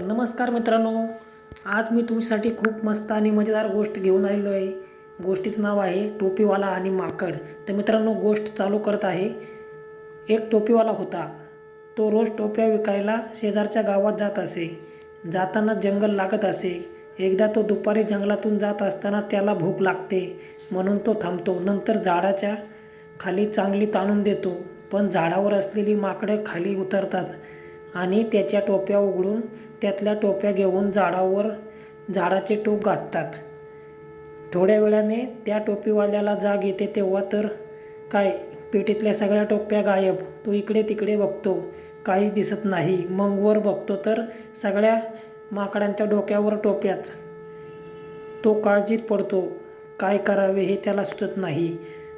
नमस्कार मित्रांनो, आज मी तुमच्यासाठी खूप मस्त आणि मजेदार गोष्ट घेऊन आलेलो आहे. गोष्टीचं नाव आहे टोपीवाला आणि माकड. तर मित्रांनो, गोष्ट चालू करत आहे. एक टोपीवाला होता. तो रोज टोप्या विकायला शेजारच्या गावात जात असे. जाताना जंगल लागत असे. एकदा तो दुपारी जंगलातून जात असताना त्याला भूक लागते म्हणून तो थांबतो. नंतर झाडाच्या खाली चांगली ताणून देतो, पण झाडावर असलेली माकडं खाली उतरतात आणि त्याच्या टोप्या उघडून त्यातल्या टोप्या घेऊन झाडाचे टोक गाठतात. थोड्या वेळाने त्या टोपीवाल्याला जाग येते तेव्हा तर काय, पेटीतल्या सगळ्या टोप्या गायब. तो इकडे तिकडे बघतो, काही दिसत नाही. मग वर बघतो तर सगळ्या माकडांच्या डोक्यावर टोप्याच. तो काळजीत पडतो. काय करावे हे त्याला सुचत नाही.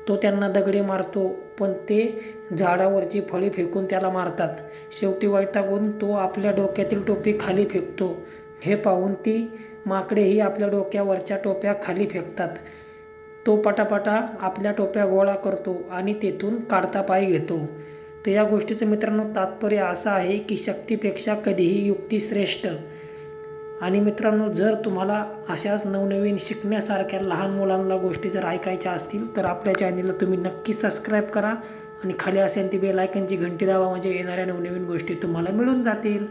तो त्यांना दगडे मारतो, पण ते झाडावरची फळी फेकून त्याला मारतात. शेवटी वैतागून तो आपल्या डोक्यातील टोपी खाली फेकतो. हे पाहून ती माकडेही आपल्या डोक्यावरच्या टोप्या खाली फेकतात. तो पटापटा आपल्या टोप्या गोळा करतो आणि तेथून काढता पाय घेतो. तर या गोष्टीचं मित्रांनो तात्पर्य असं आहे की शक्तीपेक्षा कधीही युक्ती श्रेष्ठ. आणि मित्रांनो, जर तुम्हाला अशाच नवनवीन शिकण्यासारख्या लहान मुलांना गोष्टी जर ऐकायच्या असतील तर आपल्या चॅनलला तुम्ही नक्की सबस्क्राईब करा आणि खाली असेल ती बेल आयकॉनची घंटी दाबा, म्हणजे येणाऱ्या नवनवीन गोष्टी तुम्हाला मिळून जातील.